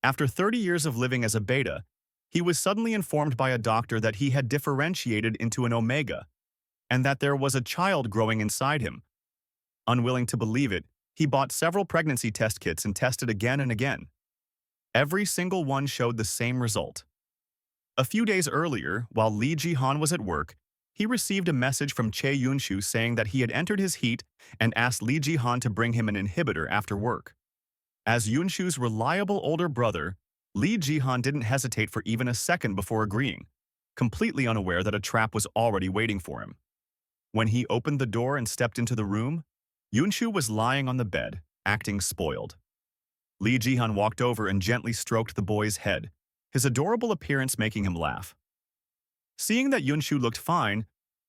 After 30 years of living as a beta, he was suddenly informed by a doctor that he had differentiated into an omega and that there was a child growing inside him. Unwilling to believe it, he bought several pregnancy test kits and tested again and again. Every single one showed the same result. A few days earlier, while Lee Ji-han was at work, he received a message from Chae Yun-shu saying that he had entered his heat and asked Lee Ji-han to bring him an inhibitor after work. As Yun-shu's reliable older brother, Lee Ji-han didn't hesitate for even a second before agreeing, completely unaware that a trap was already waiting for him. When he opened the door and stepped into the room, Yun-shu was lying on the bed, acting spoiled. Lee Ji-han walked over and gently stroked the boy's head, his adorable appearance making him laugh. Seeing that Yun-shu looked fine,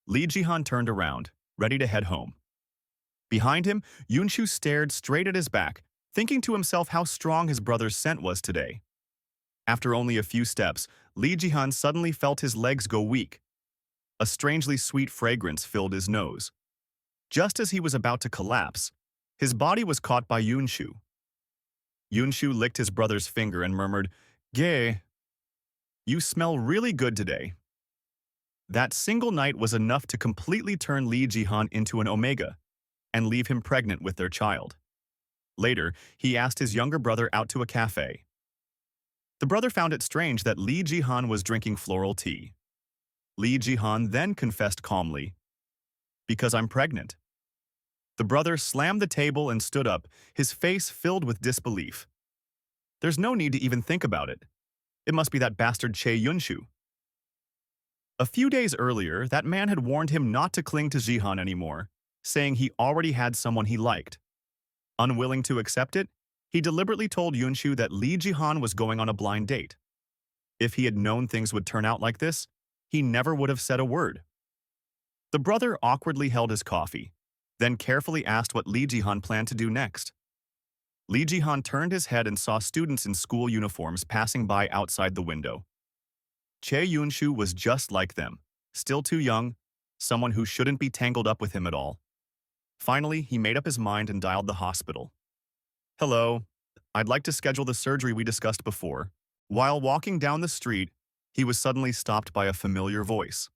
Lee Ji-han turned around, ready to head home. Behind him, Yun-shu stared straight at his back, thinking to himself how strong his brother's scent was today. After only a few steps, Lee Ji-han suddenly felt his legs go weak. A strangely sweet fragrance filled his nose. Just as he was about to collapse, his body was caught by Yun-shu. Yun-shu licked his brother's finger and murmured, "Gay, you smell really good today." That single night was enough to completely turn Lee Ji-han into an omega and leave him pregnant with their child. Later, he asked his younger brother out to a cafe. The brother found it strange that Lee Ji-han was drinking floral tea. Lee Ji-han then confessed calmly, "Because I'm pregnant." The brother slammed the table and stood up, his face filled with disbelief. There's no need to even think about it. It must be that bastard Chae Yun-shu. A few days earlier, that man had warned him not to cling to Ji-han anymore, saying he already had someone he liked. Unwilling to accept it, he deliberately told Yun-shu that Lee Ji-han was going on a blind date. If he had known things would turn out like this, he never would have said a word. The brother awkwardly held his coffee, then carefully asked what Lee Ji-han planned to do next. Lee Ji-han turned his head and saw students in school uniforms passing by outside the window. Chae Yun-shu was just like them, still too young, someone who shouldn't be tangled up with him at all. Finally, he made up his mind and dialed the hospital. "Hello, I'd like to schedule the surgery we discussed before." While walking down the street, he was suddenly stopped by a familiar voice.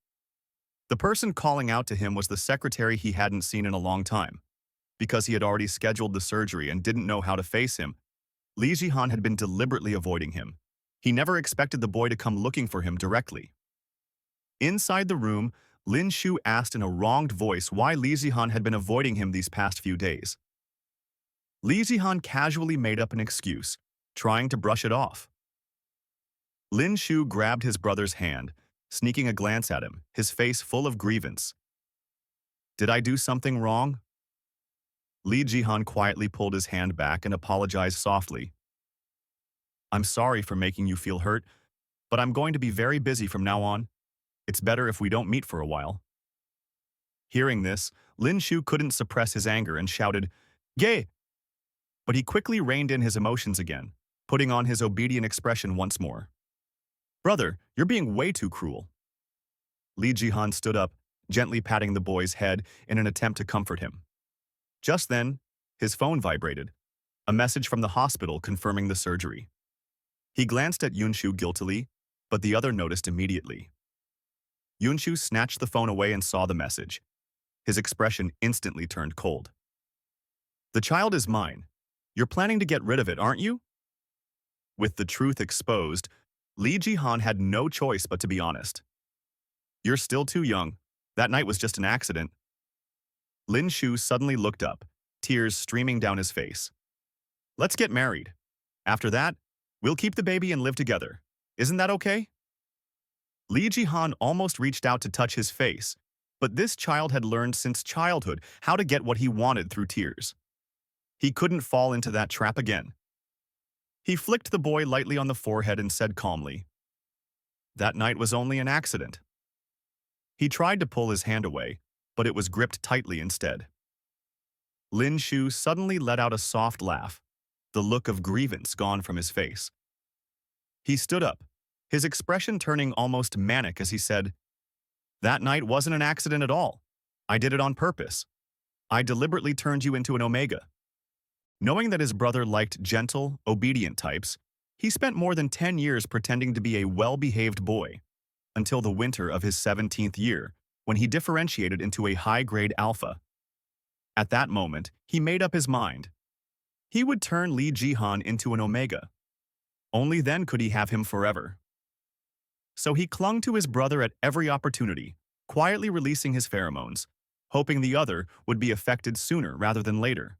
The person calling out to him was the secretary he hadn't seen in a long time. Because he had already scheduled the surgery and didn't know how to face him, Lee Ji-han had been deliberately avoiding him. He never expected the boy to come looking for him directly. Inside the room, Lin Shu asked in a wronged voice why Lee Ji-han had been avoiding him these past few days. Lee Ji-han casually made up an excuse, trying to brush it off. Lin Shu grabbed his brother's hand, sneaking a glance at him, his face full of grievance. "Did I do something wrong?" Lee Ji-han quietly pulled his hand back and apologized softly. "I'm sorry for making you feel hurt, but I'm going to be very busy from now on. It's better if we don't meet for a while." Hearing this, Lin Shu couldn't suppress his anger and shouted, "Gay!" But he quickly reined in his emotions again, putting on his obedient expression once more. "Brother, you're being way too cruel." Lee Ji-han stood up, gently patting the boy's head in an attempt to comfort him. Just then, his phone vibrated, a message from the hospital confirming the surgery. He glanced at Yun-shu guiltily, but the other noticed immediately. Yun-shu snatched the phone away and saw the message. His expression instantly turned cold. "The child is mine. You're planning to get rid of it, aren't you?" With the truth exposed, Lee Ji-han had no choice but to be honest. "You're still too young. That night was just an accident." Lin Shu suddenly looked up, tears streaming down his face. "Let's get married. After that, we'll keep the baby and live together. Isn't that okay?" Lee Ji-han almost reached out to touch his face, but this child had learned since childhood how to get what he wanted through tears. He couldn't fall into that trap again. He flicked the boy lightly on the forehead and said calmly, "That night was only an accident." He tried to pull his hand away, but it was gripped tightly instead. Lin Shu suddenly let out a soft laugh, the look of grievance gone from his face. He stood up, his expression turning almost manic as he said, "That night wasn't an accident at all. I did it on purpose. I deliberately turned you into an omega." Knowing that his brother liked gentle, obedient types, He spent more than 10 years pretending to be a well-behaved boy, until the winter of his 17th year, when he differentiated into a high-grade alpha. At that moment, he made up his mind. He would turn Lee Jihan into an omega. Only then could he have him forever. So he clung to his brother at every opportunity, quietly releasing his pheromones, hoping the other would be affected sooner rather than later.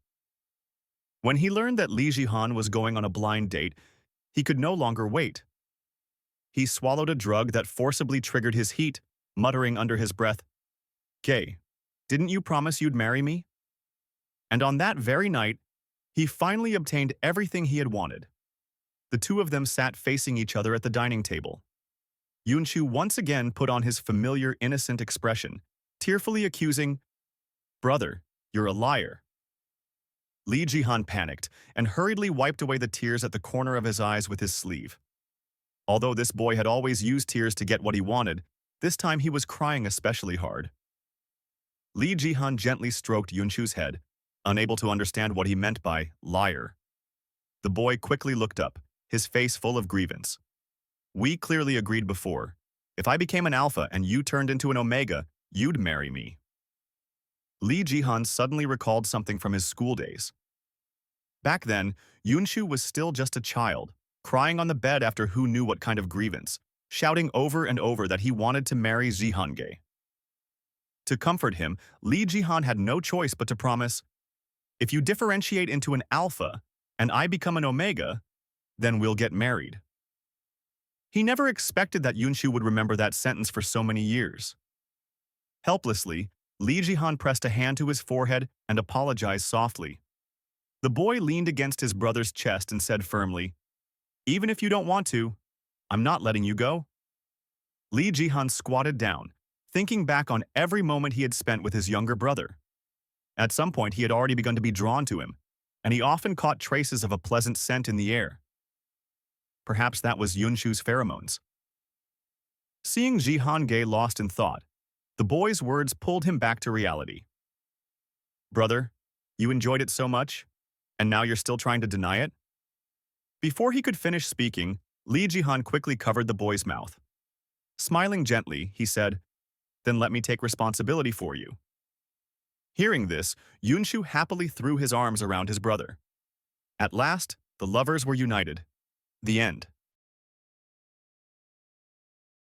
When he learned that Li Jihan was going on a blind date, he could no longer wait. He swallowed a drug that forcibly triggered his heat, muttering under his breath, "Gay, didn't you promise you'd marry me?" And on that very night, he finally obtained everything he had wanted. The two of them sat facing each other at the dining table. Yunshu once again put on his familiar innocent expression, tearfully accusing, "Brother, you're a liar." Li Jihan panicked and hurriedly wiped away the tears at the corner of his eyes with his sleeve. Although this boy had always used tears to get what he wanted, this time he was crying especially hard. Li Jihan gently stroked Yunshu's head, unable to understand what he meant by liar. The boy quickly looked up, his face full of grievance. "We clearly agreed before. If I became an alpha and you turned into an omega, you'd marry me." Li Jihan suddenly recalled something from his school days. Back then, Yunshu was still just a child, crying on the bed after who knew what kind of grievance, shouting over and over that he wanted to marry Jihange. To comfort him, Li Jihan had no choice but to promise, "If you differentiate into an alpha and I become an omega, then we'll get married." He never expected that Yunshu would remember that sentence for so many years. Helplessly, Li Jihan pressed a hand to his forehead and apologized softly. The boy leaned against his brother's chest and said firmly, "Even if you don't want to, I'm not letting you go." Li Jihan squatted down, thinking back on every moment he had spent with his younger brother. At some point, he had already begun to be drawn to him, and he often caught traces of a pleasant scent in the air. Perhaps that was Yunshu's pheromones. Seeing Jihange lost in thought, the boy's words pulled him back to reality. "Brother, you enjoyed it so much, and now you're still trying to deny it?" Before he could finish speaking, Li Jihan quickly covered the boy's mouth. Smiling gently, he said, "Then let me take responsibility for you." Hearing this, Yunshu happily threw his arms around his brother. At last, the lovers were united. The end.